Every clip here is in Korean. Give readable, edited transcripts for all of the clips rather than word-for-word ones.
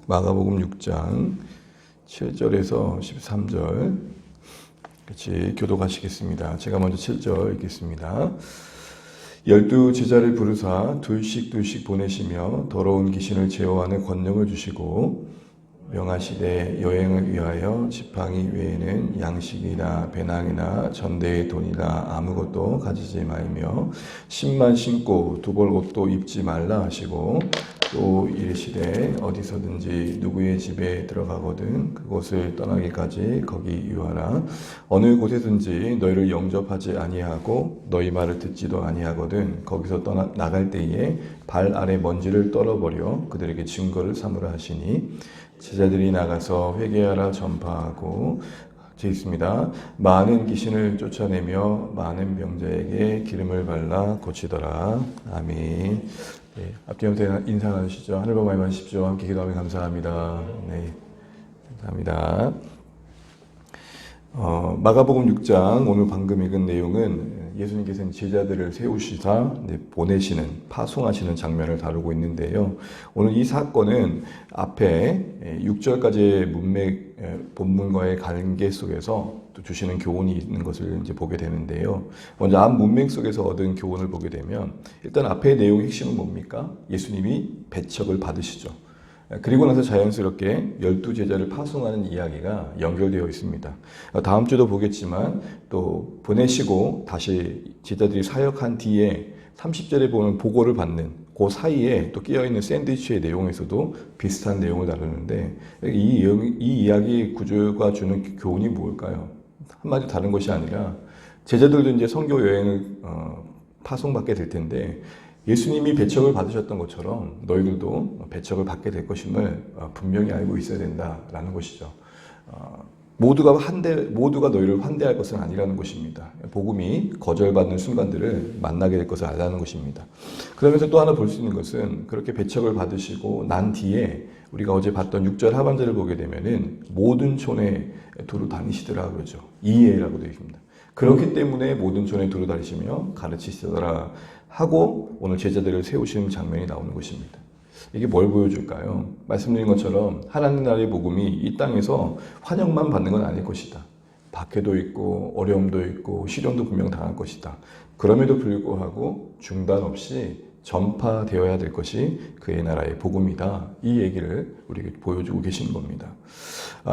마가복음 6장 7절에서 13절 같이 교독하시겠습니다. 제가 먼저 7절 읽겠습니다. 12 제자를 부르사 둘씩 보내시며 더러운 귀신을 제어하는 권능을 주시고 명하시되 여행을 위하여 지팡이 외에는 양식이나 배낭이나 전대의 돈이나 아무것도 가지지 말며 신만 신고 두벌 옷도 입지 말라 하시고 또 이르시되 어디서든지 누구의 집에 들어가거든 그곳을 떠나기까지 거기 유하라. 어느 곳에든지 너희를 영접하지 아니하고 너희 말을 듣지도 아니하거든 거기서 나갈 때에 발 아래 먼지를 떨어버려 그들에게 증거를 삼으라 하시니 제자들이 나가서 회개하라 전파하고 되어 있습니다. 많은 귀신을 쫓아내며 많은 병자에게 기름을 발라 고치더라. 아멘. 네, 앞뒤부터 인사 나누시죠. 하늘 보고 말씀하십시오. 함께 기도하며 감사합니다. 네, 감사합니다. 마가복음 6장 오늘 방금 읽은 내용은 예수님께서는 제자들을 세우시사 보내시는, 파송하시는 장면을 다루고 있는데요. 오늘 이 사건은 앞에 6절까지의 본문과의 관계 속에서 또 주시는 교훈이 있는 것을 이제 보게 되는데요. 먼저 앞 문맥 속에서 얻은 교훈을 보게 되면 일단 앞의 내용의 핵심은 뭡니까? 예수님이 배척을 받으시죠. 그리고 나서 자연스럽게 12제자를 파송하는 이야기가 연결되어 있습니다. 다음 주도 보겠지만 또 보내시고 다시 제자들이 사역한 뒤에 30절에 보는 보고를 받는 그 사이에 또 끼어있는 샌드위치의 내용에서도 비슷한 내용을 다루는데 이 이야기 구조가 주는 교훈이 뭘까요? 한마디로 다른 것이 아니라 제자들도 이제 선교 여행을 파송받게 될 텐데 예수님이 배척을 받으셨던 것처럼 너희들도 배척을 받게 될 것임을 분명히 알고 있어야 된다라는 것이죠. 모두가 너희를 환대할 것은 아니라는 것입니다. 복음이 거절받는 순간들을 만나게 될 것을 알라는 것입니다. 그러면서 또 하나 볼 수 있는 것은 그렇게 배척을 받으시고 난 뒤에 우리가 어제 봤던 6절 하반절을 보게 되면은 모든 촌에 두루 다니시더라 그러죠. 이해라고 되어 있습니다. 그렇기 때문에 모든 촌에 두루 다니시며 가르치시더라 하고 오늘 제자들을 세우시는 장면이 나오는 것입니다. 이게 뭘 보여줄까요? 말씀드린 것처럼 하나님 나라의 복음이 이 땅에서 환영만 받는 건 아닐 것이다. 박해도 있고 어려움도 있고 시련도 분명 당할 것이다. 그럼에도 불구하고 중단 없이 전파되어야 될 것이 그의 나라의 복음이다. 이 얘기를 우리에게 보여주고 계시는 겁니다.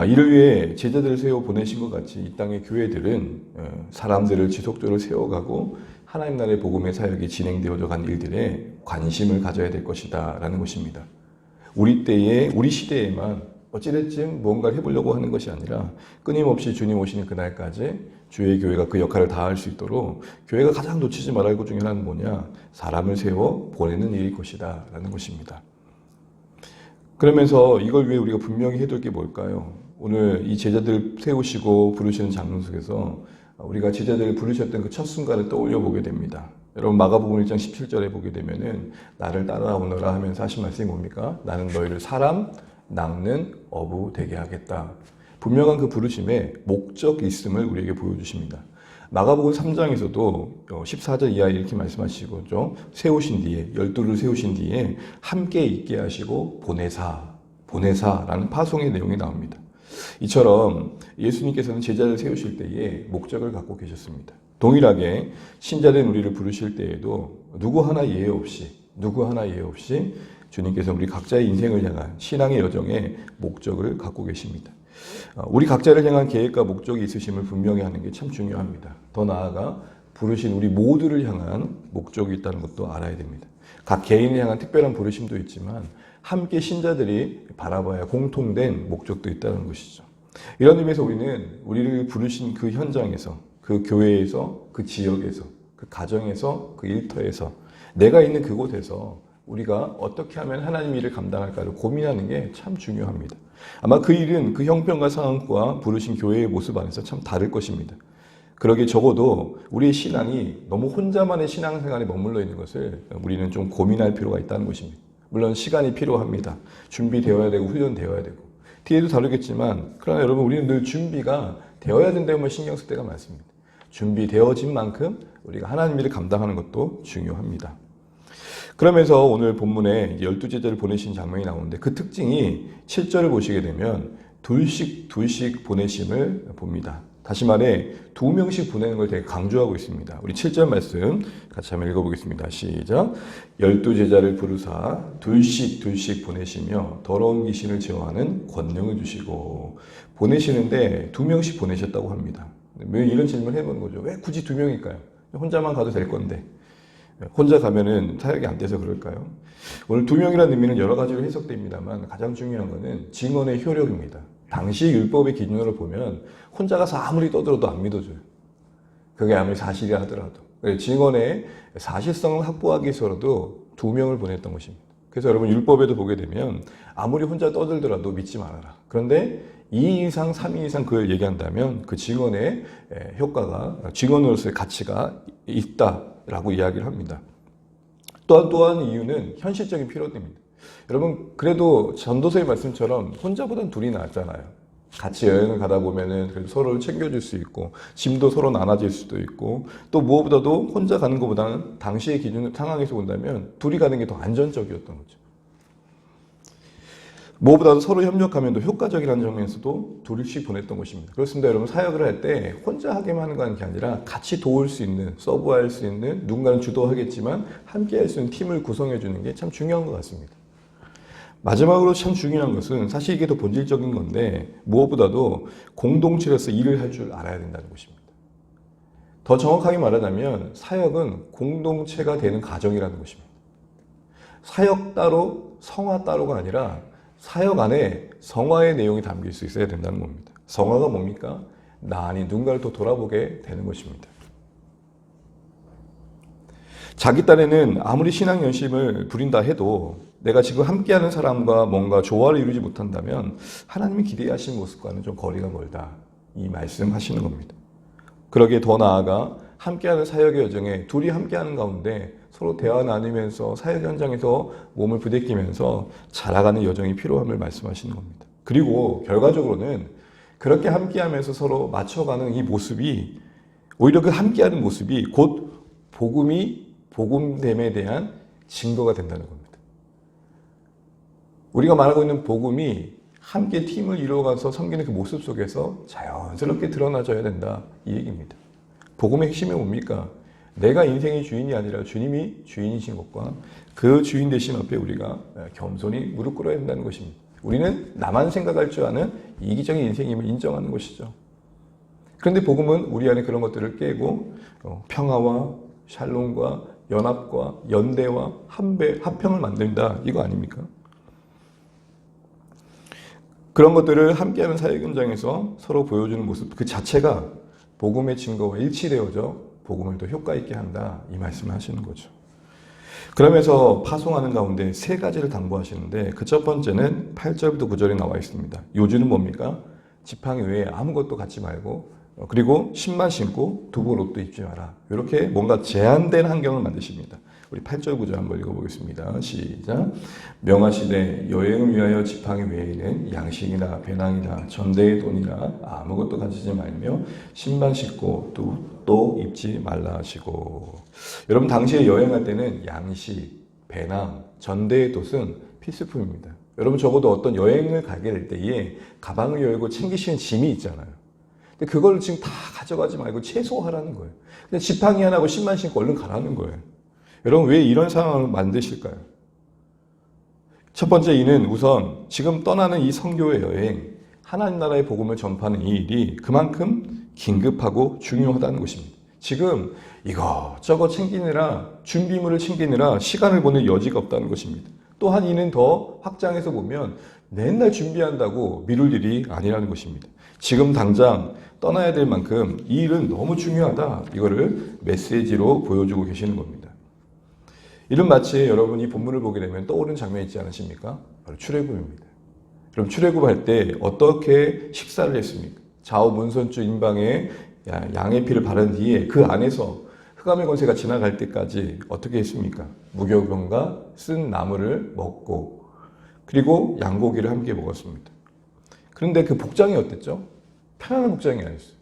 이를 위해 제자들을 세워 보내신 것 같이 이 땅의 교회들은 사람들을 지속적으로 세워가고 하나님 나라의 복음의 사역이 진행되어져 간 일들에 관심을 가져야 될 것이다 라는 것입니다. 우리 시대에만 어찌됐든 뭔가를 해보려고 하는 것이 아니라 끊임없이 주님 오시는 그날까지 주의 교회가 그 역할을 다할 수 있도록 교회가 가장 놓치지 말아야 할 것 중에 하나는 뭐냐? 사람을 세워 보내는 일일 것이다 라는 것입니다. 그러면서 이걸 위해 우리가 분명히 해둘 게 뭘까요? 오늘 이 제자들 세우시고 부르시는 장면 속에서 우리가 제자들을 부르셨던 그 첫 순간을 떠올려 보게 됩니다. 여러분 마가복음 1장 17절에 보게 되면은 나를 따라오너라 하면서 하신 말씀이 뭡니까? 나는 너희를 사람 낚는 어부 되게 하겠다. 분명한 그 부르심에 목적이 있음을 우리에게 보여주십니다. 마가복음 3장에서도 14절 이하에 이렇게 말씀하시고 세우신 뒤에 12를 세우신 뒤에 함께 있게 하시고 보내사라는 파송의 내용이 나옵니다. 이처럼 예수님께서는 제자를 세우실 때에 목적을 갖고 계셨습니다. 동일하게 신자된 우리를 부르실 때에도 누구 하나 예외 없이 주님께서 우리 각자의 인생을 향한 신앙의 여정에 목적을 갖고 계십니다. 우리 각자를 향한 계획과 목적이 있으심을 분명히 하는 게 참 중요합니다. 더 나아가 부르신 우리 모두를 향한 목적이 있다는 것도 알아야 됩니다. 각 개인을 향한 특별한 부르심도 있지만 함께 신자들이 바라봐야 공통된 목적도 있다는 것이죠. 이런 의미에서 우리를 부르신 그 현장에서, 그 교회에서, 그 지역에서, 그 가정에서, 그 일터에서, 내가 있는 그곳에서 우리가 어떻게 하면 하나님 일을 감당할까를 고민하는 게 참 중요합니다. 아마 그 일은 그 형편과 상황과 부르신 교회의 모습 안에서 참 다를 것입니다. 그러기에 적어도 우리의 신앙이 너무 혼자만의 신앙생활에 머물러 있는 것을 우리는 좀 고민할 필요가 있다는 것입니다. 물론 시간이 필요합니다. 준비되어야 되고 훈련되어야 되고 뒤에도 다루겠지만 그러나 여러분 우리는 늘 준비가 되어야 된다면 신경 쓸 때가 많습니다. 준비되어진 만큼 우리가 하나님 일을 감당하는 것도 중요합니다. 그러면서 오늘 본문에 12제자를 보내신 장면이 나오는데 그 특징이 7절을 보시게 되면 둘씩 보내심을 봅니다. 다시 말해 2명씩 보내는 걸 되게 강조하고 있습니다. 우리 7절 말씀 같이 한번 읽어보겠습니다. 시작. 12제자를 부르사 둘씩 보내시며 더러운 귀신을 제어하는 권능을 주시고 보내시는데 2명씩 보내셨다고 합니다. 왜 이런 질문을 해보는 거죠. 왜 굳이 2명일까요? 혼자만 가도 될 건데. 혼자 가면은 사역이 안 돼서 그럴까요? 오늘 2명이라는 의미는 여러 가지로 해석됩니다만 가장 중요한 것은 증언의 효력입니다. 당시 율법의 기준으로 보면 혼자 가서 아무리 떠들어도 안 믿어줘요. 그게 아무리 사실이라 하더라도. 증언의 사실성을 확보하기 위해서라도 2명을 보냈던 것입니다. 그래서 여러분 율법에도 보게 되면 아무리 혼자 떠들더라도 믿지 말아라. 그런데 2 이상, 3위 이상 그걸 얘기한다면 그 증언의 효과가, 증언으로서의 가치가 있다라고 이야기를 합니다. 또한 이유는 현실적인 필요입니다. 여러분 그래도 전도서의 말씀처럼 혼자보단 둘이 낫잖아요. 같이 여행을 가다 보면은 그래도 서로를 챙겨줄 수 있고 짐도 서로 나눠질 수도 있고 또 무엇보다도 혼자 가는 것보다는 당시의 기준 상황에서 본다면 둘이 가는 게 더 안전적이었던 거죠. 무엇보다도 서로 협력하면 더 효과적이라는 점에서도 둘씩 보냈던 것입니다. 그렇습니다. 여러분 사역을 할 때 혼자 하게만 하는 게 아니라 같이 도울 수 있는, 서브할 수 있는, 누군가는 주도하겠지만 함께 할 수 있는 팀을 구성해 주는 게 참 중요한 것 같습니다. 마지막으로 참 중요한 것은 사실 이게 더 본질적인 건데 무엇보다도 공동체로서 일을 할 줄 알아야 된다는 것입니다. 더 정확하게 말하자면 사역은 공동체가 되는 과정이라는 것입니다. 사역 따로, 성화 따로가 아니라 사역 안에 성화의 내용이 담길 수 있어야 된다는 겁니다. 성화가 뭡니까? 나 아닌 누군가를 더 돌아보게 되는 것입니다. 자기 딴에는 아무리 신앙 열심을 부린다 해도 내가 지금 함께하는 사람과 뭔가 조화를 이루지 못한다면 하나님이 기대하신 모습과는 좀 거리가 멀다. 이 말씀하시는 겁니다. 그러기에 더 나아가 함께하는 사역의 여정에 둘이 함께하는 가운데 서로 대화 나누면서 사역 현장에서 몸을 부대끼면서 자라가는 여정이 필요함을 말씀하시는 겁니다. 그리고 결과적으로는 그렇게 함께하면서 서로 맞춰가는 이 모습이 오히려 그 함께하는 모습이 곧 복음됨에 대한 증거가 된다는 겁니다. 우리가 말하고 있는 복음이 함께 팀을 이루어가서 섬기는 그 모습 속에서 자연스럽게 드러나져야 된다 이 얘기입니다. 복음의 핵심이 뭡니까? 내가 인생의 주인이 아니라 주님이 주인이신 것과 그 주인 되신 앞에 우리가 겸손히 무릎 꿇어야 된다는 것입니다. 우리는 나만 생각할 줄 아는 이기적인 인생임을 인정하는 것이죠. 그런데 복음은 우리 안에 그런 것들을 깨고 평화와 샬롬과 연합과 연대와 화평을 만든다 이거 아닙니까? 그런 것들을 함께하는 사역 현장에서 서로 보여주는 모습 그 자체가 복음의 증거와 일치되어져 복음을 더 효과 있게 한다 이 말씀을 하시는 거죠. 그러면서 파송하는 가운데 3가지를 당부하시는데 그 첫 번째는 8절부터 9절에 나와 있습니다. 요지는 뭡니까? 지팡이 외에 아무것도 갖지 말고 그리고 신만 신고 두부 옷도 입지 마라. 이렇게 뭔가 제한된 환경을 만드십니다. 우리 8절 9절 한번 읽어보겠습니다. 시작. 명하시되 여행을 위하여 지팡이 외에는 양식이나 배낭이나 전대의 돈이나 아무것도 가지지 말며 신만 신고 또 입지 말라 하시고. 여러분 당시에 여행할 때는 양식, 배낭, 전대의 돛은 필수품입니다. 여러분 적어도 어떤 여행을 가게 될 때에 가방을 열고 챙기시는 짐이 있잖아요. 근데 그걸 지금 다 가져가지 말고 최소화하라는 거예요. 근데 지팡이 하나고 신만 신고 얼른 가라는 거예요. 여러분 왜 이런 상황을 만드실까요? 첫 번째 이는 우선 지금 떠나는 이 선교의 여행, 하나님 나라의 복음을 전파하는 이 일이 그만큼 긴급하고 중요하다는 것입니다. 지금 이것저것 챙기느라 준비물을 챙기느라 시간을 보낼 여지가 없다는 것입니다. 또한 이는 더 확장해서 보면 맨날 준비한다고 미룰 일이 아니라는 것입니다. 지금 당장 떠나야 될 만큼 이 일은 너무 중요하다. 이거를 메시지로 보여주고 계시는 겁니다. 이런 마치 여러분이 본문을 보게 되면 떠오르는 장면이 있지 않으십니까? 바로 출애굽입니다. 그럼 출애굽할 때 어떻게 식사를 했습니까? 좌우 문선주 인방에 양의 피를 바른 뒤에 그 안에서 흑암의 권세가 지나갈 때까지 어떻게 했습니까? 무교병과 쓴 나물을 먹고 그리고 양고기를 함께 먹었습니다. 그런데 그 복장이 어땠죠? 편안한 복장이 아니었어요.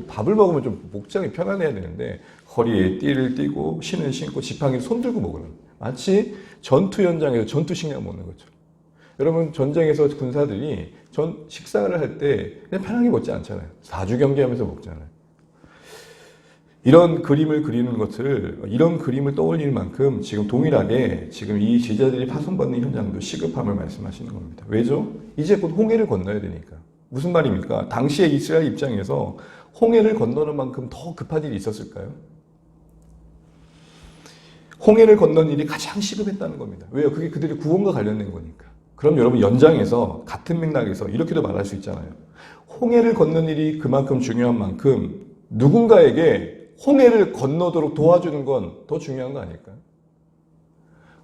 밥을 먹으면 좀 복장이 편안해야 되는데 허리에 띠를 띠고 신을 신고 지팡이를 손들고 먹으는 마치 전투 현장에서 전투 식량 먹는 것처럼. 여러분 전쟁에서 군사들이 식사를 할 때 그냥 편하게 먹지 않잖아요. 사주 경계하면서 먹잖아요. 이런 그림을 그리는 것을, 이런 그림을 떠올리는 만큼 지금 동일하게 지금 이 제자들이 파송받는 현장도 시급함을 말씀하시는 겁니다. 왜죠? 이제 곧 홍해를 건너야 되니까. 무슨 말입니까? 당시에 이스라엘 입장에서 홍해를 건너는 만큼 더 급한 일이 있었을까요? 홍해를 건너는 일이 가장 시급했다는 겁니다. 왜요? 그게 그들의 구원과 관련된 거니까. 그럼 여러분 연장에서 같은 맥락에서 이렇게도 말할 수 있잖아요. 홍해를 건너는 일이 그만큼 중요한 만큼 누군가에게 홍해를 건너도록 도와주는 건 더 중요한 거 아닐까요?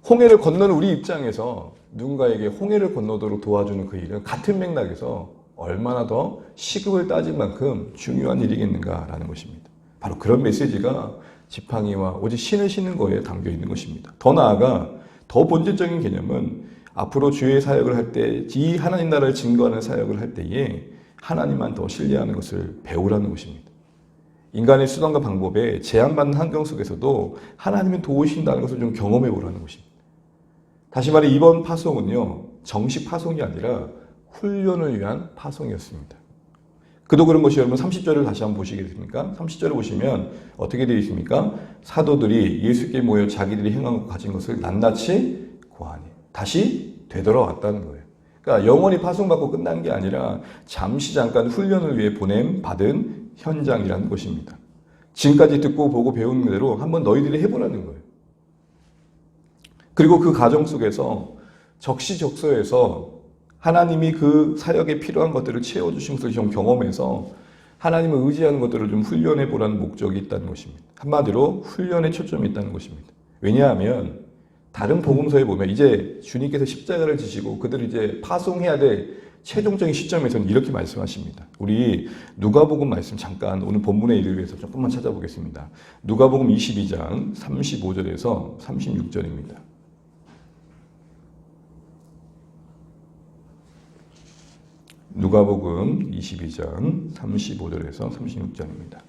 홍해를 건너는 우리 입장에서 누군가에게 홍해를 건너도록 도와주는 그 일은 같은 맥락에서 얼마나 더 시급을 따진 만큼 중요한 일이겠는가라는 것입니다. 바로 그런 메시지가 지팡이와 오직 신을 신는 거에 담겨 있는 것입니다. 더 나아가 더 본질적인 개념은 앞으로 주의 사역을 할 때, 이 하나님 나라를 증거하는 사역을 할 때에 하나님만 더 신뢰하는 것을 배우라는 것입니다. 인간의 수단과 방법에 제한받는 환경 속에서도 하나님은 도우신다는 것을 좀 경험해 보라는 것입니다. 다시 말해 이번 파송은요, 정식 파송이 아니라 훈련을 위한 파송이었습니다. 그도 그런 것이 여러분 30절을 다시 한번 보시겠습니까? 30절을 보시면 어떻게 되어 있습니까? 사도들이 예수께 모여 자기들이 행하고 가진 것을 낱낱이 고하니 다시 되돌아왔다는 거예요. 그러니까 영원히 파송받고 끝난 게 아니라 잠시 잠깐 훈련을 위해 받은 현장이라는 것입니다. 지금까지 듣고 보고 배운 대로 한번 너희들이 해보라는 거예요. 그리고 그 과정 속에서 적시적소에서 하나님이 그 사역에 필요한 것들을 채워주신 것을 좀 경험해서 하나님을 의지하는 것들을 좀 훈련해 보라는 목적이 있다는 것입니다. 한마디로 훈련에 초점이 있다는 것입니다. 왜냐하면 다른 복음서에 보면 이제 주님께서 십자가를 지시고 그들을 이제 파송해야 될 최종적인 시점에서는 이렇게 말씀하십니다. 우리 누가복음 말씀 잠깐 오늘 본문의 일을 위해서 조금만 찾아보겠습니다. 누가복음 22장 35절에서 36절입니다. 누가복음 22장 35절에서 36절입니다.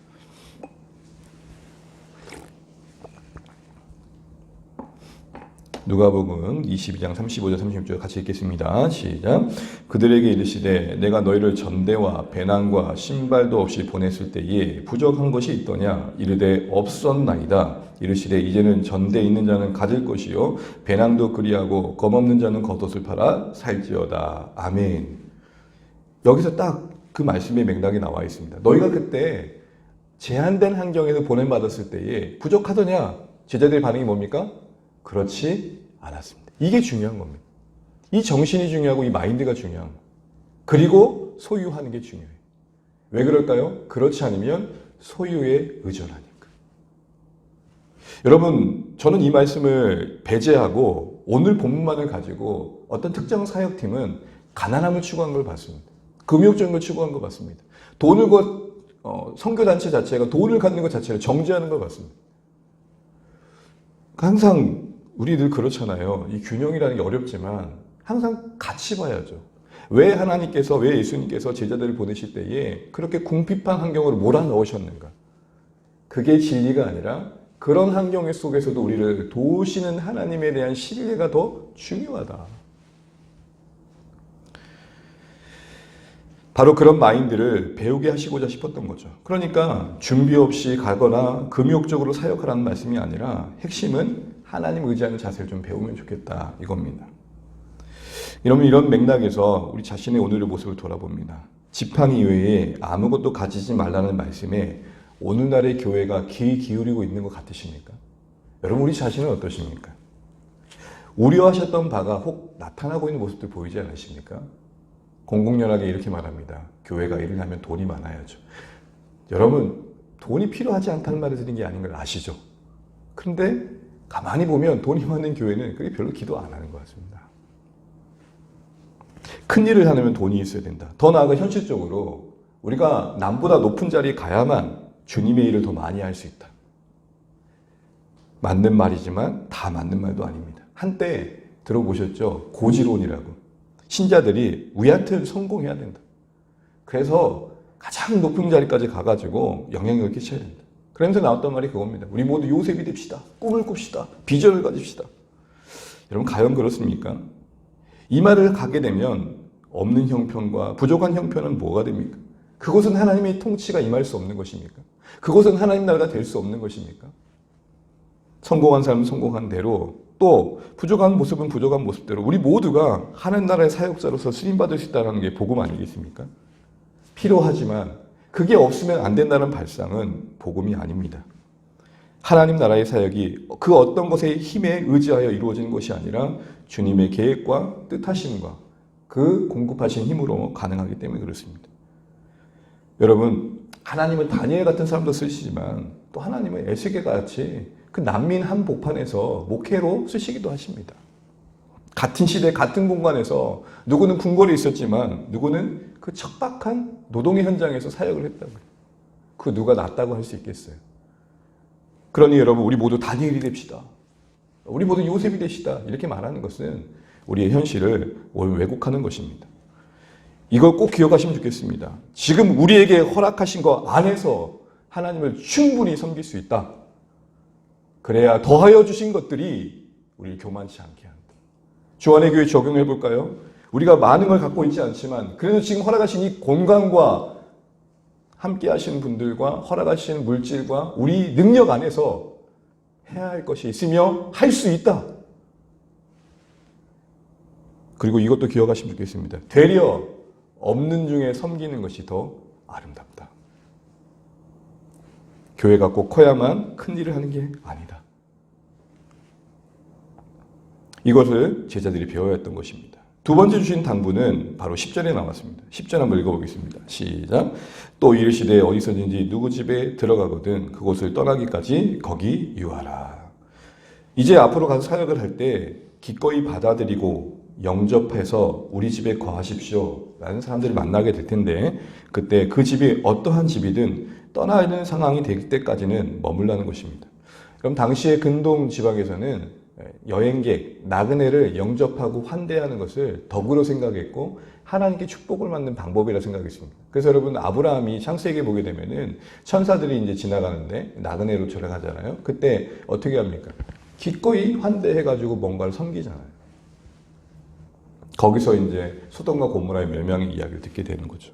누가복음 22장 35절 36절 같이 읽겠습니다. 시작. 그들에게 이르시되 내가 너희를 전대와 배낭과 신발도 없이 보냈을 때에 부족한 것이 있더냐 이르되 없었나이다. 이르시되 이제는 전대 있는 자는 가질 것이요 배낭도 그리하고 검없는 자는 겉옷을 팔아 살지어다. 아멘. 여기서 딱 그 말씀의 맥락이 나와 있습니다. 너희가 그때 제한된 환경에서 보냄받았을 때에 부족하더냐? 제자들의 반응이 뭡니까? 그렇지 않았습니다. 이게 중요한 겁니다. 이 정신이 중요하고 이 마인드가 중요한 겁니다. 그리고 소유하는 게 중요해요. 왜 그럴까요? 그렇지 않으면 소유에 의존하니까. 여러분, 저는 이 말씀을 배제하고 오늘 본문만을 가지고 어떤 특정 사역팀은 가난함을 추구한 걸 봤습니다. 금욕적인 걸 추구한 것 같습니다. 돈을 선교단체 자체가 돈을 갖는 것 자체를 정죄하는 것 같습니다. 항상 우리들 그렇잖아요. 이 균형이라는 게 어렵지만 항상 같이 봐야죠. 왜 하나님께서, 왜 예수님께서 제자들을 보내실 때에 그렇게 궁핍한 환경으로 몰아넣으셨는가? 그게 진리가 아니라 그런 환경 속에서도 우리를 도우시는 하나님에 대한 신뢰가 더 중요하다. 바로 그런 마인드를 배우게 하시고자 싶었던 거죠. 그러니까 준비 없이 가거나 금욕적으로 사역하라는 말씀이 아니라 핵심은 하나님 의지하는 자세를 좀 배우면 좋겠다 이겁니다. 여러분 이런 맥락에서 우리 자신의 오늘의 모습을 돌아봅니다. 지팡이 외에 아무것도 가지지 말라는 말씀에 오늘날의 교회가 귀 기울이고 있는 것 같으십니까? 여러분 우리 자신은 어떠십니까? 우려하셨던 바가 혹 나타나고 있는 모습들 보이지 않으십니까? 공공연하게 이렇게 말합니다. 교회가 일어나면 돈이 많아야죠. 여러분 돈이 필요하지 않다는 말을 드린 게 아닌 걸 아시죠? 그런데 가만히 보면 돈이 많은 교회는 그게 별로 기도 안 하는 것 같습니다. 큰 일을 하려면 돈이 있어야 된다. 더 나아가 현실적으로 우리가 남보다 높은 자리에 가야만 주님의 일을 더 많이 할 수 있다. 맞는 말이지만 다 맞는 말도 아닙니다. 한때 들어보셨죠? 고지론이라고. 신자들이 우리한테 성공해야 된다. 그래서 가장 높은 자리까지 가가지고 영향력을 끼쳐야 된다. 그러면서 나왔던 말이 그겁니다. 우리 모두 요셉이 됩시다. 꿈을 꿉시다. 비전을 가집시다. 여러분 과연 그렇습니까? 이 말을 가게 되면 없는 형편과 부족한 형편은 뭐가 됩니까? 그것은 하나님의 통치가 임할 수 없는 것입니까? 그것은 하나님 나라가 될 수 없는 것입니까? 성공한 사람은 성공한 대로, 또 부족한 모습은 부족한 모습대로 우리 모두가 하나님 나라의 사역자로서 쓰임받을 수 있다는 게 복음 아니겠습니까? 필요하지만 그게 없으면 안 된다는 발상은 복음이 아닙니다. 하나님 나라의 사역이 그 어떤 것의 힘에 의지하여 이루어지는 것이 아니라 주님의 계획과 뜻하심과 그 공급하신 힘으로 가능하기 때문에 그렇습니다. 여러분, 하나님은 다니엘 같은 사람도 쓰시지만 또 하나님은 에스겔 같이 그 난민 한복판에서 목회로 쓰시기도 하십니다. 같은 시대 같은 공간에서 누구는 궁궐에 있었지만 누구는 그 척박한 노동의 현장에서 사역을 했다고요. 그 누가 낫다고 할 수 있겠어요? 그러니 여러분, 우리 모두 다니엘이 됩시다. 우리 모두 요셉이 되시다. 이렇게 말하는 것은 우리의 현실을 왜곡하는 것입니다. 이걸 꼭 기억하시면 좋겠습니다. 지금 우리에게 허락하신 것 안에서 하나님을 충분히 섬길 수 있다. 그래야 더하여 주신 것들이 우리를 교만치 않게 한다. 주안의 교회 적용해 볼까요? 우리가 많은 걸 갖고 있지 않지만 그래도 지금 허락하신 이 공간과 함께 하시는 분들과 허락하신 물질과 우리 능력 안에서 해야 할 것이 있으며 할 수 있다. 그리고 이것도 기억하시면 좋겠습니다. 되려 없는 중에 섬기는 것이 더 아름답다. 교회가 꼭 커야만 큰 일을 하는 게 아니다. 이것을 제자들이 배워야 했던 것입니다. 두 번째 주신 당부는 바로 10절에 나왔습니다. 10절 한번 읽어보겠습니다. 시작. 또 이르시되 어디서든지 누구 집에 들어가거든 그곳을 떠나기까지 거기 유하라. 이제 앞으로 가서 사역을 할 때 기꺼이 받아들이고 영접해서 우리 집에 거하십시오 라는 사람들을 만나게 될 텐데 그때 그 집이 어떠한 집이든 떠나는 상황이 될 때까지는 머물라는 것입니다. 그럼 당시의 근동 지방에서는 여행객, 나그네를 영접하고 환대하는 것을 덕으로 생각했고 하나님께 축복을 받는 방법이라 생각했습니다. 그래서 여러분 아브라함이 창세기에 보게 되면은 천사들이 이제 지나가는데 나그네로 들어가잖아요. 그때 어떻게 합니까? 기꺼이 환대해가지고 뭔가를 섬기잖아요. 거기서 이제 소돔과 고모라의 멸망의 이야기를 듣게 되는 거죠.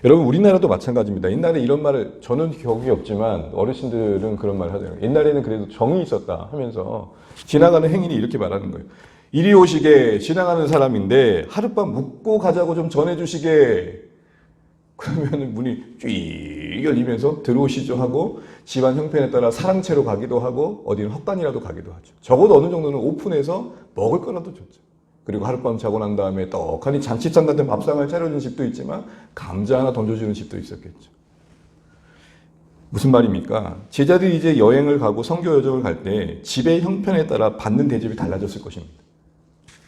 여러분 우리나라도 마찬가지입니다. 옛날에 이런 말을 저는 기억이 없지만 어르신들은 그런 말을 하더라고요. 옛날에는 그래도 정이 있었다 하면서 지나가는 행인이 이렇게 말하는 거예요. 이리 오시게 지나가는 사람인데 하룻밤 묵고 가자고 좀 전해주시게. 그러면 문이 쭉 열리면서 들어오시죠 하고 집안 형편에 따라 사랑채로 가기도 하고 어디는 헛간이라도 가기도 하죠. 적어도 어느 정도는 오픈해서 먹을 거라도 줬죠. 그리고 하룻밤 자고 난 다음에 떡하니 잔치상 같은 밥상을 차려준 집도 있지만 감자 하나 던져주는 집도 있었겠죠. 무슨 말입니까? 제자들이 이제 여행을 가고 선교 여정을 갈 때 집의 형편에 따라 받는 대접이 달라졌을 것입니다.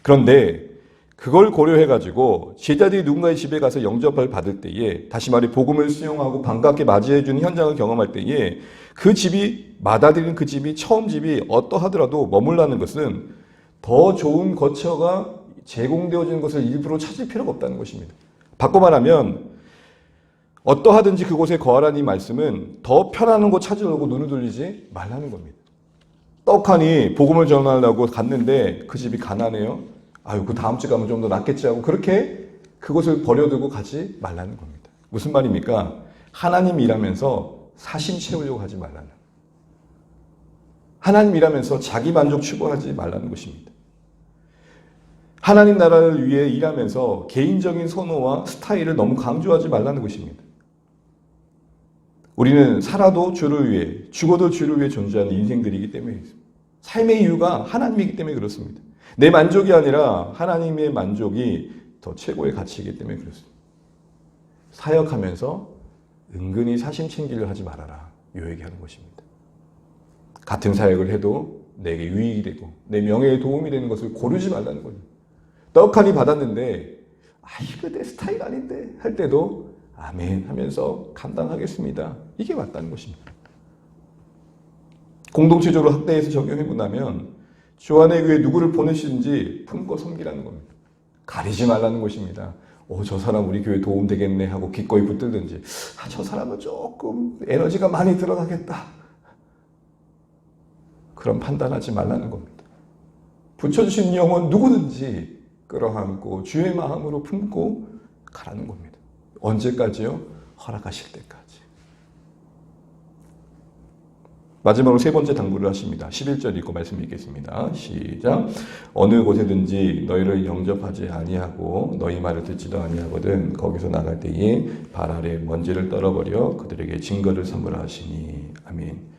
그런데 그걸 고려해가지고 제자들이 누군가의 집에 가서 영접을 받을 때에 다시 말해 복음을 수용하고 반갑게 맞이해주는 현장을 경험할 때에 그 집이 받아들이는 그 집이 처음 집이 어떠하더라도 머물라는 것은 더 좋은 거처가 제공되어지는 것을 일부러 찾을 필요가 없다는 것입니다. 바꿔 말하면 어떠하든지 그곳에 거하라는 이 말씀은 더 편안한 곳 찾으려고 눈을 돌리지 말라는 겁니다. 떡하니 복음을 전하려고 갔는데 그 집이 가난해요. 아유 그 다음 주 가면 좀 더 낫겠지 하고 그렇게 그곳을 버려두고 가지 말라는 겁니다. 무슨 말입니까? 하나님 일하면서 사심 채우려고 하지 말라는. 하나님 일하면서 자기 만족 추구하지 말라는 것입니다. 하나님 나라를 위해 일하면서 개인적인 선호와 스타일을 너무 강조하지 말라는 것입니다. 우리는 살아도 주를 위해, 죽어도 주를 위해 존재하는 인생들이기 때문에 삶의 이유가 하나님이기 때문에 그렇습니다. 내 만족이 아니라 하나님의 만족이 더 최고의 가치이기 때문에 그렇습니다. 사역하면서 은근히 사심 챙기려 하지 말아라. 요 얘기하는 것입니다. 같은 사역을 해도 내게 유익이 되고 내 명예에 도움이 되는 것을 고르지 말라는 거죠. 떡하니 받았는데 이거 내 스타일 아닌데 할 때도 아멘 하면서 감당하겠습니다. 이게 맞다는 것입니다. 공동체적으로 학대해서 적용해보고 나면 주 안의 교회에 누구를 보내시든지 품고 섬기라는 겁니다. 가리지 말라는 것입니다. 저 사람 우리 교회 도움 되겠네 하고 기꺼이 붙들든지 저 사람은 조금 에너지가 많이 들어가겠다. 그런 판단하지 말라는 겁니다. 붙여주신 영혼 누구든지 끌어안고 주의 마음으로 품고 가라는 겁니다. 언제까지요? 허락하실 때까지. 마지막으로 세 번째 당부를 하십니다. 11절 읽고 말씀 읽겠습니다. 시작. 어느 곳에든지 너희를 영접하지 아니하고 너희 말을 듣지도 아니하거든 거기서 나갈 때에 발 아래 먼지를 떨어버려 그들에게 증거를 삼으라 하시니. 아멘.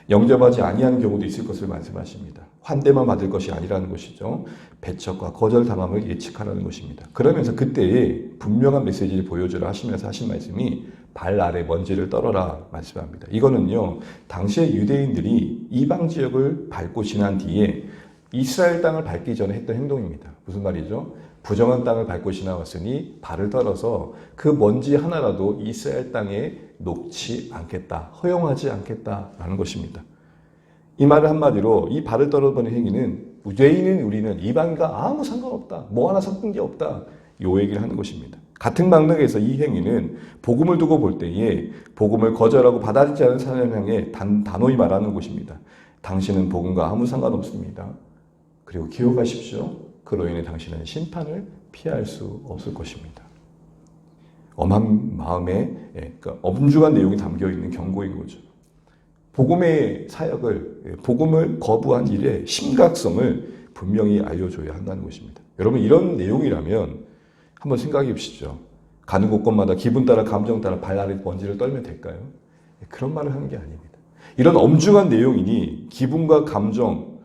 영접하지 아니하는 경우도 있을 것을 말씀하십니다. 환대만 받을 것이 아니라는 것이죠. 배척과 거절당함을 예측하라는 것입니다. 그러면서 그때에 분명한 메시지를 보여주라 하시면서 하신 말씀이 발 아래 먼지를 떨어라 말씀합니다. 이거는요, 당시의 유대인들이 이방 지역을 밟고 지난 뒤에 이스라엘 땅을 밟기 전에 했던 행동입니다. 무슨 말이죠? 부정한 땅을 밟고 지나왔으니 발을 떨어서 그 먼지 하나라도 이스라엘 땅에 놓지 않겠다, 허용하지 않겠다라는 것입니다. 이 말을 한마디로 이 발을 떨어버리는 행위는 유대인인 우리는 이방인과 아무 상관없다, 뭐 하나 섞은 게 없다, 요 얘기를 하는 것입니다. 같은 맥락에서 이 행위는 복음을 두고 볼 때에 복음을 거절하고 받아들이지 않은 사람을 향해 단호히 말하는 것입니다. 당신은 복음과 아무 상관없습니다. 그리고 기억하십시오. 그로 인해 당신은 심판을 피할 수 없을 것입니다. 엄한 마음에 그러니까 엄중한 내용이 담겨있는 경고인 거죠. 복음의 사역을, 복음을 거부한 일의 심각성을 분명히 알려줘야 한다는 것입니다. 여러분, 이런 내용이라면 한번 생각해 보시죠. 가는 곳곳마다 기분 따라 감정 따라 발 아래 먼지를 떨면 될까요? 그런 말을 하는 게 아닙니다. 이런 엄중한 내용이니 기분과 감정,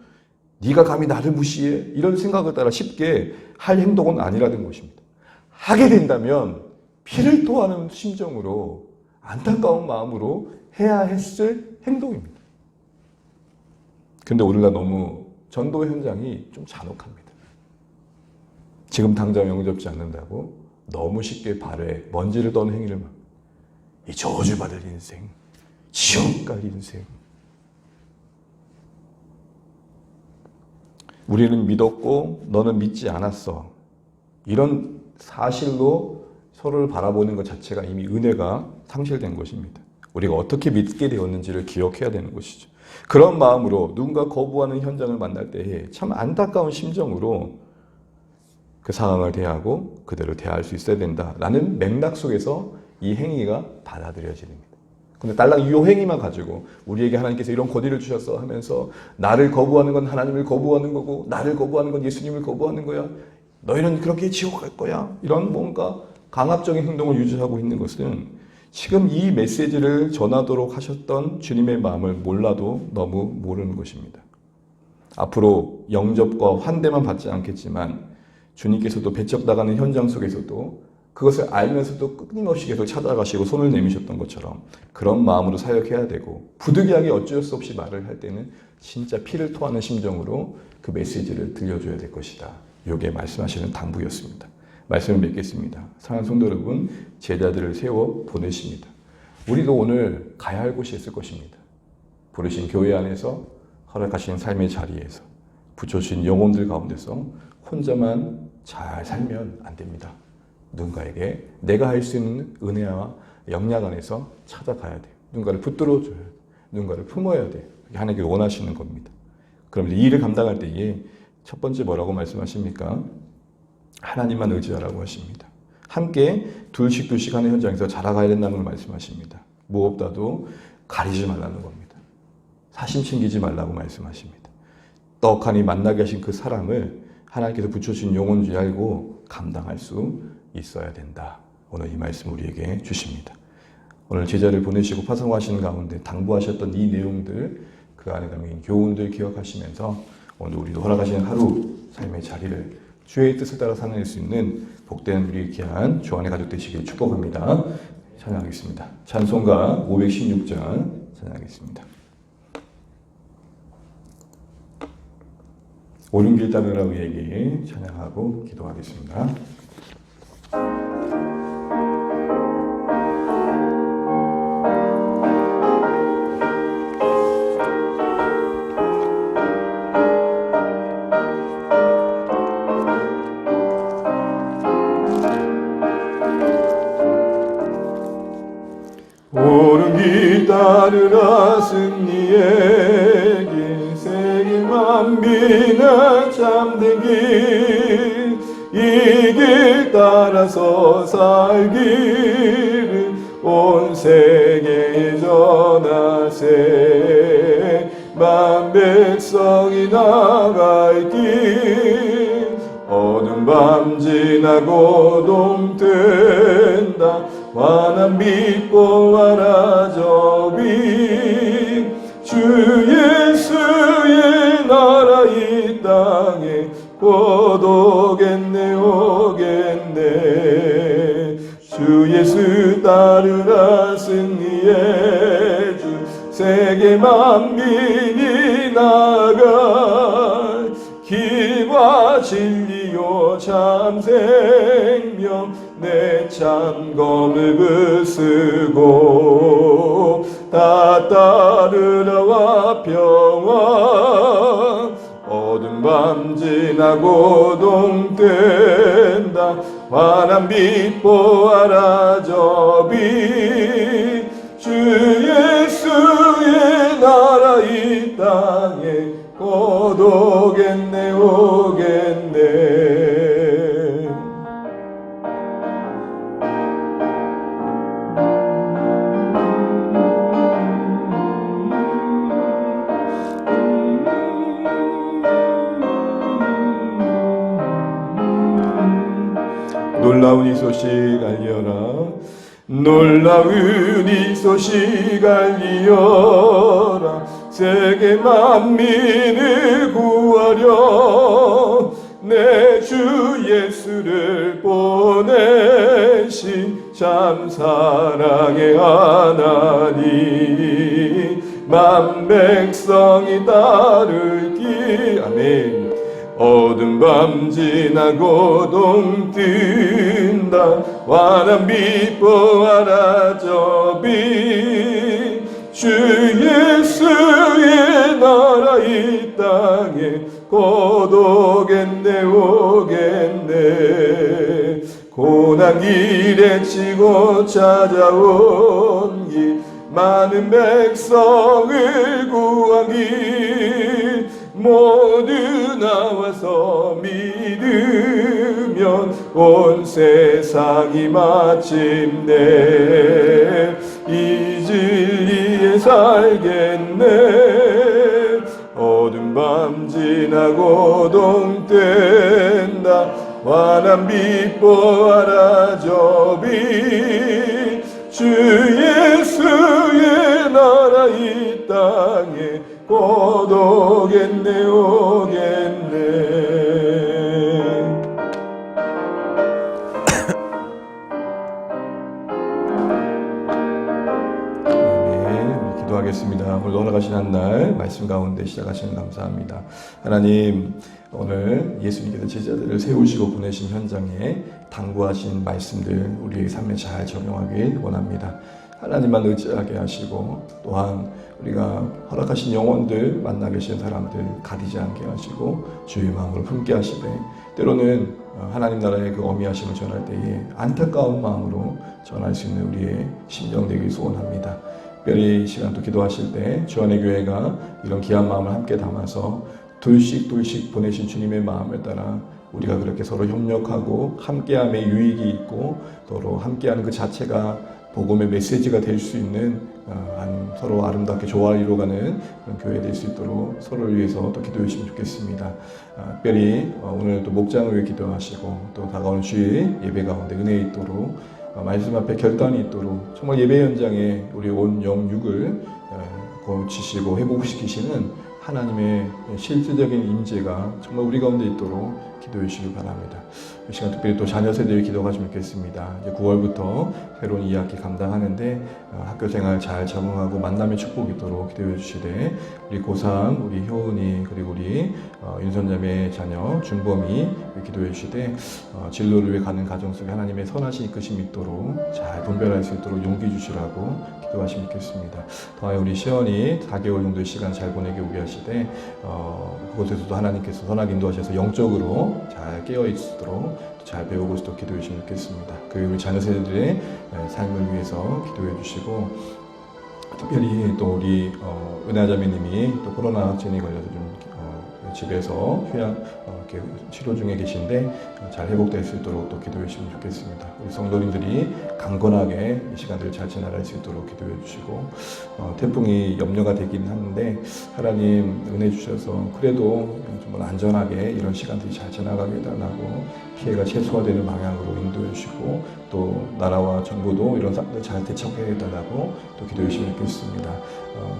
네가 감히 나를 무시해? 이런 생각을 따라 쉽게 할 행동은 아니라는 것입니다. 하게 된다면 피를 토하는 심정으로 안타까운 마음으로 해야 했을 행동입니다. 그런데 오늘날 너무 전도 현장이 좀 잔혹합니다. 지금 당장 영접지 않는다고 너무 쉽게 발에 먼지를 떠는 행위를 막, 이 저주받을 인생, 지옥 갈 인생. 우리는 믿었고 너는 믿지 않았어. 이런 사실로 서로를 바라보는 것 자체가 이미 은혜가 상실된 것입니다. 우리가 어떻게 믿게 되었는지를 기억해야 되는 것이죠. 그런 마음으로 누군가 거부하는 현장을 만날 때에 참 안타까운 심정으로 그 상황을 대하고 그대로 대할 수 있어야 된다라는 맥락 속에서 이 행위가 받아들여집니다. 근데 딸랑 이 행위만 가지고 우리에게 하나님께서 이런 권위를 주셨어 하면서 나를 거부하는 건 하나님을 거부하는 거고 나를 거부하는 건 예수님을 거부하는 거야. 너희는 그렇게 지옥 갈 거야. 이런 뭔가 강압적인 행동을 유지하고 있는 것은 지금 이 메시지를 전하도록 하셨던 주님의 마음을 몰라도 너무 모르는 것입니다. 앞으로 영접과 환대만 받지 않겠지만 주님께서도 배척당하는 현장 속에서도 그것을 알면서도 끊임없이 계속 찾아가시고 손을 내미셨던 것처럼 그런 마음으로 사역해야 되고 부득이하게 어쩔 수 없이 말을 할 때는 진짜 피를 토하는 심정으로 그 메시지를 들려줘야 될 것이다. 이게 말씀하시는 당부였습니다. 말씀을 맺겠습니다. 사랑하는 성도 여러분, 제자들을 세워 보내십니다. 우리도 오늘 가야 할 곳이 있을 것입니다. 부르신 교회 안에서 허락하신 삶의 자리에서 붙여주신 영혼들 가운데서 혼자만 잘 살면 안 됩니다. 누군가에게 내가 할 수 있는 은혜와 역량 안에서 찾아가야 돼요. 누군가를 붙들어줘야 돼요. 누군가를 품어야 돼요. 하나님께 원하시는 겁니다. 그럼 이 일을 감당할 때에 첫 번째 뭐라고 말씀하십니까? 하나님만 의지하라고 하십니다. 함께 둘씩 하는 현장에서 자라가야 된다는 걸 말씀하십니다. 무엇보다도 가리지 말라는 겁니다. 사심 챙기지 말라고 말씀하십니다. 떡하니 만나게 하신 그 사람을 하나님께서 붙여주신 영혼 줄 알고 감당할 수 있어야 된다. 오늘 이 말씀 우리에게 주십니다. 오늘 제자를 보내시고 파송하시는 가운데 당부하셨던 이 내용들, 그 안에 담긴 교훈들 기억하시면서 오늘 우리도 허락하시는 하루 삶의 자리를 주의 뜻을 따라 살아낼 수 있는 복된 우리 귀한 주 안의 가족 되시길 축복합니다. 찬양하겠습니다. 찬송가 516장 찬양하겠습니다. 옳은 길 따르라 우리에게 찬양하고 기도하겠습니다. 옳은 길 따르라 승리의 길 새길 마 만민은 참된 길, 이 길 따라서 살기를 온 세계에 전하세. 만 백성이 나갈 길, 어두운 밤 지나고 동뜬다. 환한 빛 보아라 저 빛, 주 예수의 나라 이 땅에 곧 오겠네 오겠네. 주 예수 따르라 승리의 주, 세계 만민이 나가 길과 진리요 참 생명, 내 참검을 부수고 다 따르라와 평화. 어두운 밤 지나고 동뜬다. 환한 빛 보아라 저 빛, 주 예수의 나라 이 땅에 곧 오겠네 오겠네. 놀라운 이 소식 알리어라. 놀라운 이 소식 알리어라. 세계 만민을 구하려 내 주 예수를 보내신 참 사랑의 하나님, 만 백성이 따르기. 아멘. 어두운 밤 지나고 동뜬다. 환한 빛 보아라 저 빛, 주 예수의 나라 이 땅에 곧 오겠네 오겠네. 고난 길에 치고 찾아온 길, 많은 백성을 구한 길, 모두 나와서 믿으면 온 세상이 마침내 이 진리에 살겠네. 어두운 밤 지나고 동뜬다. 환한 빛 보아라 저 빛, 주 예수의 나라 이 땅에 곧 오겠네 오겠네. 아멘. 기도하겠습니다. 오늘 돌아가신 한 날 말씀 가운데 시작하시는 감사합니다. 하나님, 오늘 예수님께서 제자들을 세우시고 보내신 현장에 당부하신 말씀들 우리의 삶에 잘 적용하길 원합니다. 하나님만 의지하게 하시고, 또한 우리가 허락하신 영혼들, 만나 계신 사람들 가리지 않게 하시고 주의 마음으로 품게 하시되, 때로는 하나님 나라의 그 어미하심을 전할 때에 안타까운 마음으로 전할 수 있는 우리의 심령 되길 소원합니다. 특별히 이 시간도 기도하실 때 주안의 교회가 이런 귀한 마음을 함께 담아서 둘씩 보내신 주님의 마음을 따라 우리가 그렇게 서로 협력하고 함께함에 유익이 있고 서로 함께하는 그 자체가 복음의 메시지가 될 수 있는 서로 아름답게 조화를 이루어가는 그런 교회 될 수 있도록 서로를 위해서 또 기도해 주시면 좋겠습니다. 특별히 오늘 또 목장을 위해 기도하시고, 또 다가오는 주일 예배 가운데 은혜 있도록, 말씀 앞에 결단이 있도록, 정말 예배 현장에 우리 온 영육을 고치시고 회복시키시는 하나님의 실질적인 임재가 정말 우리 가운데 있도록 기도해 주시기 바랍니다. 이 시간 특별히 또 자녀 세대의 기도가 좀 있겠습니다. 이제 9월부터 새로운 2학기 감당하는데 학교 생활 잘 적응하고 만남의 축복이 있도록 기도해 주시되, 우리 고3, 우리 효은이, 그리고 우리 윤선자매 자녀 준범이 기도해 주시되, 진로를 위해 가는 가정 속에 하나님의 선하신 이끄심이 있도록 잘 분별할 수 있도록 용기 주시라고 기도하시면 좋겠습니다. 더하여 우리 시연이 4개월 정도의 시간 잘 보내게 오게 하시되, 그곳에서도 하나님께서 선하게 인도하셔서 영적으로 잘 깨어 있도록 잘 배우고 또 기도해 주시면 좋겠습니다. 그 우리 자녀 세대들의 삶을 위해서 기도해 주시고, 특별히 또 우리 은하자매님이 또 코로나 확진이 걸려서 좀 집에서 이렇게 치료 중에 계신데 잘 회복될 수 있도록 또 기도해 주시면 좋겠습니다. 우리 성도님들이 강건하게 이 시간들을 잘 지나갈 수 있도록 기도해 주시고 태풍이 염려가 되긴 하는데 하나님 은혜 주셔서 그래도 좀 안전하게 이런 시간들이 잘 지나가게 해달라고 피해가 최소화되는 방향으로 인도해 주시고 또 나라와 정부도 이런 사건들 잘 대처해 해달라고 또 기도해 주시면 좋겠습니다.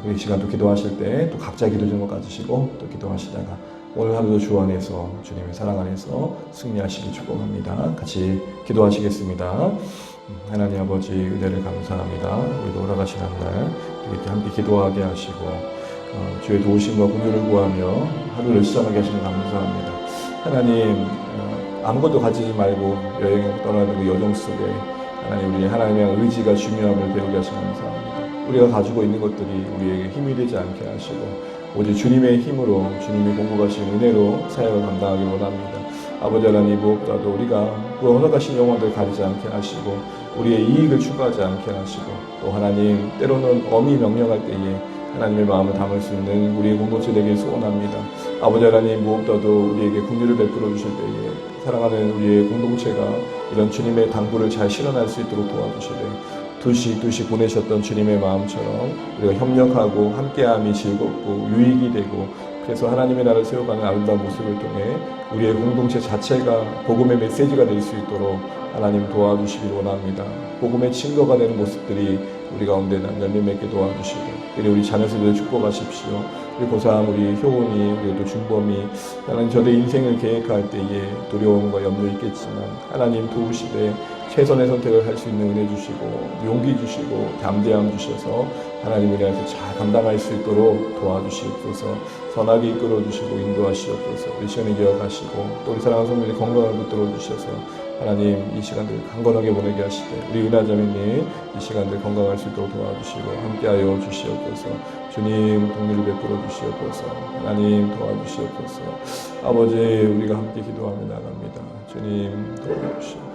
이 시간 또 기도하실 때 또 각자 기도 제목 가지시고 또 기도하시다가 오늘 하루도 주 안에서 주님의 사랑 안에서 승리하시길 축복합니다. 같이 기도하시겠습니다. 하나님 아버지 은혜를 감사합니다. 우리 돌아가시는 날 이렇게 함께 기도하게 하시고 주의 도우심과 긍휼을 구하며 하루를 시작하게 하시는 감사합니다. 하나님 아무것도 가지지 말고 여행을 떠나는 그 여정 속에 하나님 우리 하나님의 의지가 중요함을 배우게 하시는 감사합니다. 우리가 가지고 있는 것들이 우리에게 힘이 되지 않게 하시고 오직 주님의 힘으로 주님이 공급하신 은혜로 사역을 감당하기 원합니다. 아버지 하나님 무엇보다도 우리가 그 허락하신 영혼들 가리지 않게 하시고 우리의 이익을 추구하지 않게 하시고 또 하나님 때로는 엄히 명령할 때에 하나님의 마음을 담을 수 있는 우리의 공동체 되길 소원합니다. 아버지 하나님 무엇보다도 우리에게 긍휼을 베풀어 주실 때에 사랑하는 우리의 공동체가 이런 주님의 당부를 잘 실현할 수 있도록 도와주시되 두시 보내셨던 주님의 마음처럼 우리가 협력하고 함께함이 즐겁고 유익이 되고 그래서 하나님의 나라를 세워가는 아름다운 모습을 통해 우리의 공동체 자체가 복음의 메시지가 될 수 있도록 하나님 도와주시길 원합니다. 복음의 증거가 되는 모습들이 우리 가운데 열매 맺게 도와주시고 우리 자녀들을 축복하십시오. 우리 고3 우리 효원이 그래도 준범이 하나님 저의 인생을 계획할 때에 두려움과 염려 있겠지만 하나님 도우시되 최선의 선택을 할 수 있는 은혜 주시고 용기 주시고 담대함 주셔서 하나님 은혜에서 잘 감당할 수 있도록 도와주시옵소서. 선하게 이끌어 주시고 인도하시옵소서. 우리 시간을 기억하시고 또 우리 사랑하는 성도들이 건강을 붙들어 주셔서 하나님 이 시간들 강건하게 보내게 하시되 우리 은하자매님 이 시간들 건강할 수 있도록 도와주시고 함께하여 주시옵소서. 주님 동리를 베풀어 주시옵소서. 하나님 도와주시옵소서. 아버지 우리가 함께 기도하며 나갑니다. 주님 도와주시옵소서.